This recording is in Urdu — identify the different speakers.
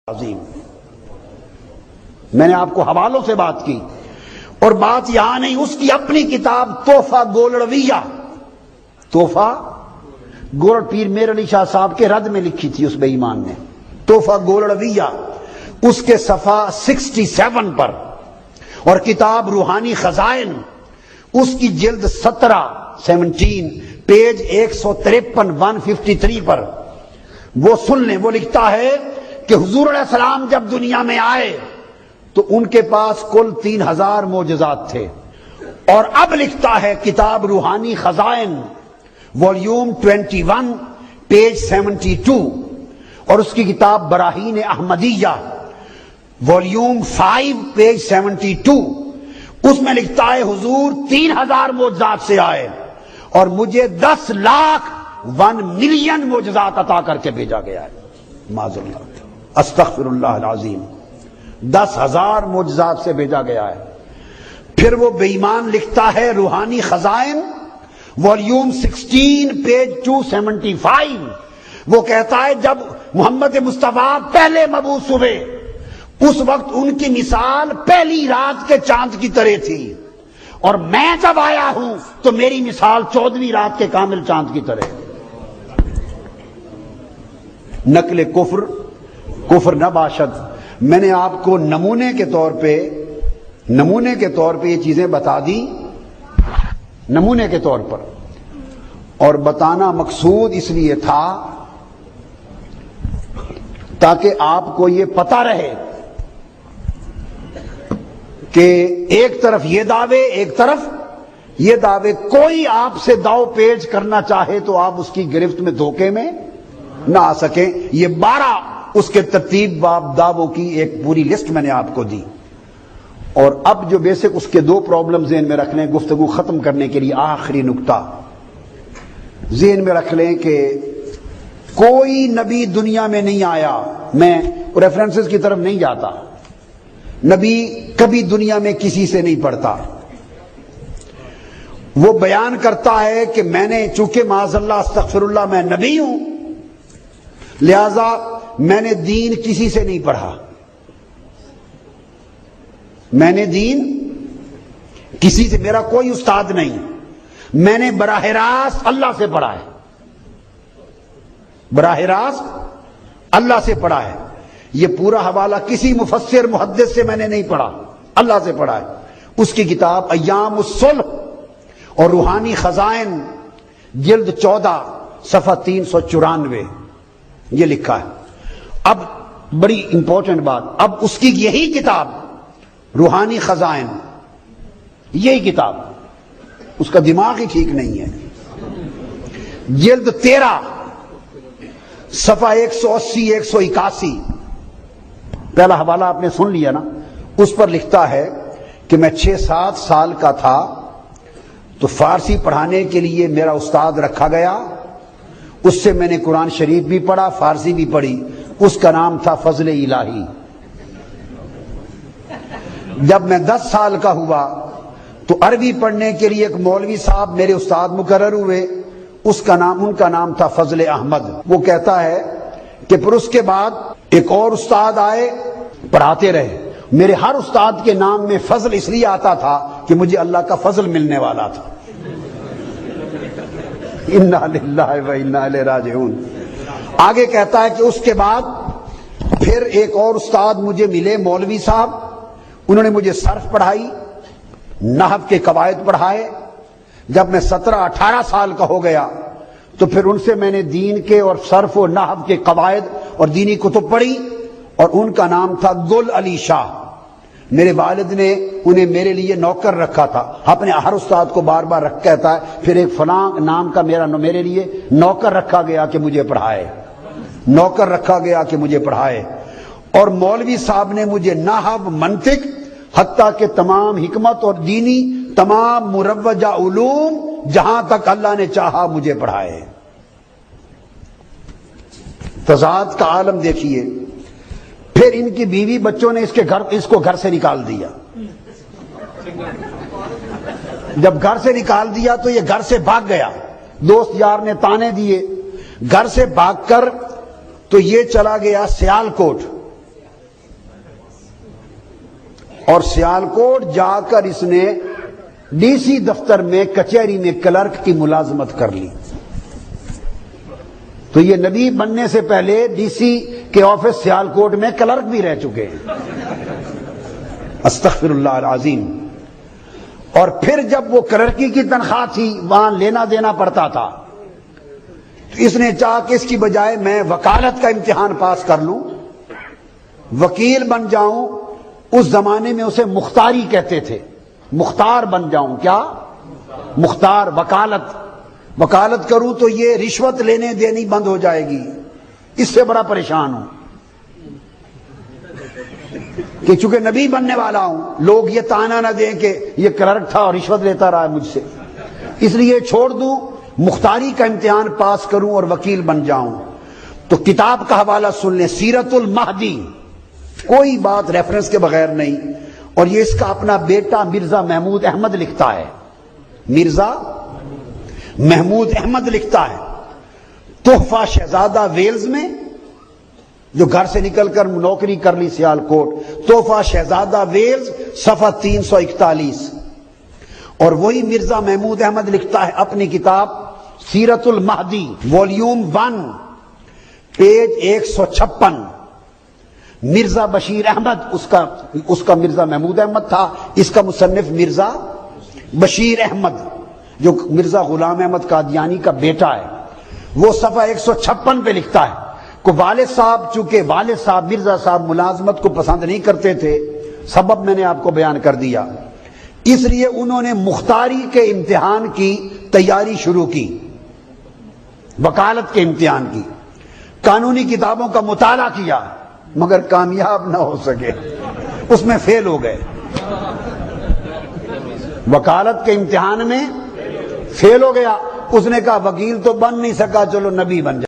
Speaker 1: عظیم. میں نے آپ کو حوالوں سے بات کی اور بات یہاں نہیں، اس کی اپنی کتاب تحفہ گولڑویہ، تحفہ گولڑ پیر میر علی شاہ صاحب کے رد میں لکھی تھی اس بے ایمان نے، تحفہ گولڑویہ، اس کے صفحہ 67 پر، اور کتاب روحانی خزائن اس کی جلد 17 پیج 153 153 پر وہ سن لیں. وہ لکھتا ہے کہ حضور علیہ السلام جب دنیا میں آئے تو ان کے پاس کل 3000 معجزات تھے، اور اب لکھتا ہے کتاب روحانی خزائن والیوم 21 پیج 72، اور اس کی کتاب براہین احمدیہ والیوم 5 پیج 72، اس میں لکھتا ہے حضور 3000 معجزات سے آئے اور مجھے 10 لاکھ 1 ملین معجزات عطا کر کے بھیجا گیا ہے. معاذ اللہ، استغفر اللہ العظیم، 10,000 معجزات سے بھیجا گیا ہے. پھر وہ بے ایمان لکھتا ہے روحانی خزائن والیوم 16 پیج 275، وہ کہتا ہے جب محمد مصطفیٰ پہلے مبعوث ہوئے اس وقت ان کی مثال پہلی رات کے چاند کی طرح تھی، اور میں جب آیا ہوں تو میری مثال 14ویں رات کے کامل چاند کی طرح. نقل کفر نہ باشد. میں نے آپ کو نمونے کے طور پہ یہ چیزیں بتا دی، نمونے کے طور پر، اور بتانا مقصود اس لیے تھا تاکہ آپ کو یہ پتہ رہے کہ ایک طرف یہ دعوے، ایک طرف یہ دعوے. کوئی آپ سے داؤ پیچ کرنا چاہے تو آپ اس کی گرفت میں دھوکے میں نہ آ سکیں. یہ 12 اس کے ترتیب باب دعووں کی ایک پوری لسٹ میں نے آپ کو دی. اور اب جو بیسک اس کے 2 پرابلم ذہن میں رکھ لیں گفتگو ختم کرنے کے لیے. آخری نکتہ ذہن میں رکھ لیں کہ کوئی نبی دنیا میں نہیں آیا، میں ریفرنسز کی طرف نہیں جاتا، نبی کبھی دنیا میں کسی سے نہیں پڑھتا. وہ بیان کرتا ہے کہ میں نے چونکہ معاذ اللہ استغفر اللہ میں نبی ہوں، لہذا میں نے دین کسی سے نہیں پڑھا، میں نے دین کسی سے، میرا کوئی استاد نہیں، میں نے براہ راست اللہ سے پڑھا ہے، براہ راست اللہ سے پڑھا ہے. یہ پورا حوالہ کسی مفسر محدث سے میں نے نہیں پڑھا، اللہ سے پڑھا ہے. اس کی کتاب ایام الصلح اور روحانی خزائن جلد 14 صفحہ 394 یہ لکھا ہے. اب بڑی امپورٹنٹ بات، اب اس کی یہی کتاب روحانی خزائن، یہی کتاب، اس کا دماغ ہی ٹھیک نہیں ہے، جلد 13 صفحہ 180 181، پہلا حوالہ آپ نے سن لیا نا، اس پر لکھتا ہے کہ میں 6-7 سال کا تھا تو فارسی پڑھانے کے لیے میرا استاد رکھا گیا، اس سے میں نے قرآن شریف بھی پڑھا، فارسی بھی پڑھی. اس کا نام تھا فضل الہی. جب میں 10 سال کا ہوا تو عربی پڑھنے کے لیے ایک مولوی صاحب میرے استاد مقرر ہوئے، ان کا نام تھا فضل احمد. وہ کہتا ہے کہ پھر اس کے بعد ایک اور استاد آئے، پڑھاتے رہے. میرے ہر استاد کے نام میں فضل اس لیے آتا تھا کہ مجھے اللہ کا فضل ملنے والا تھا. انا للہ و انا الیہ راجعون. آگے کہتا ہے کہ اس کے بعد پھر ایک اور استاد مجھے ملے، مولوی صاحب، انہوں نے مجھے صرف پڑھائی، نحو کے قواعد پڑھائے. جب میں 17-18 سال کا ہو گیا تو پھر ان سے میں نے دین کے اور صرف و نحو کے قواعد اور دینی کتب پڑھی، اور ان کا نام تھا گل علی شاہ. میرے والد نے انہیں میرے لیے نوکر رکھا تھا، اپنے ہر استاد کو بار بار کہتا ہے پھر ایک فلاں نام کا میرے لیے نوکر رکھا گیا کہ مجھے پڑھائے، نوکر رکھا گیا کہ مجھے پڑھائے. اور مولوی صاحب نے مجھے نحو، منطق، حتیٰ کہ تمام حکمت اور دینی تمام مروجہ علوم جہاں تک اللہ نے چاہا مجھے پڑھائے. تضاد کا عالم دیکھیے. پھر ان کی بیوی بچوں نے اس کو گھر سے نکال دیا. جب گھر سے نکال دیا تو یہ گھر سے بھاگ گیا، دوست یار نے تانے دیے، گھر سے بھاگ کر تو یہ چلا گیا سیال کوٹ. اور سیالکوٹ جا کر اس نے ڈی سی دفتر میں کچہری میں کلرک کی ملازمت کر لی. تو یہ نبی بننے سے پہلے ڈی سی کے آفس سیالکوٹ میں کلرک بھی رہ چکے ہیں. استغفر اللہ العظیم. اور پھر جب وہ کلرکی کی تنخواہ تھی وہاں لینا دینا پڑتا تھا تو اس نے چاہا کہ اس کی بجائے میں وکالت کا امتحان پاس کر لوں, وکیل بن جاؤں. اس زمانے میں اسے مختاری کہتے تھے, مختار بن جاؤں. کیا مختار؟ وکالت کروں تو یہ رشوت لینے دینی بند ہو جائے گی, اس سے بڑا پریشان ہوں کہ چونکہ نبی بننے والا ہوں لوگ یہ طعنہ نہ دیں کہ یہ کلرک تھا اور رشوت لیتا رہا ہے مجھ سے, اس لیے چھوڑ دوں, مختاری کا امتحان پاس کروں اور وکیل بن جاؤں. تو کتاب کا حوالہ سن لیں, سیرت المہدی, کوئی بات ریفرنس کے بغیر نہیں. اور یہ اس کا اپنا بیٹا مرزا محمود احمد لکھتا ہے, مرزا محمود احمد لکھتا ہے. تحفہ شہزادہ ویلز میں, جو گھر سے نکل کر نوکری کر لی سیالکوٹ, تحفہ شہزادہ ویلز صفحہ 341. اور وہی مرزا محمود احمد لکھتا ہے اپنی کتاب سیرت المہدی والیوم 1 پیج 156. مرزا بشیر احمد, اس کا مرزا محمود احمد تھا, اس کا مصنف مرزا بشیر احمد جو مرزا غلام احمد قادیانی کا بیٹا ہے. وہ صفحہ 156 پہ لکھتا ہے کہ والد صاحب, چونکہ والد صاحب مرزا صاحب ملازمت کو پسند نہیں کرتے تھے, سبب میں نے آپ کو بیان کر دیا, اس لیے انہوں نے مختاری کے امتحان کی تیاری شروع کی, وکالت کے امتحان کی. قانونی کتابوں کا مطالعہ کیا مگر کامیاب نہ ہو سکے, اس میں فیل ہو گئے. وکالت کے امتحان میں فیل ہو گیا. اس نے کہا وکیل تو بن نہیں سکا, چلو نبی بن جائے.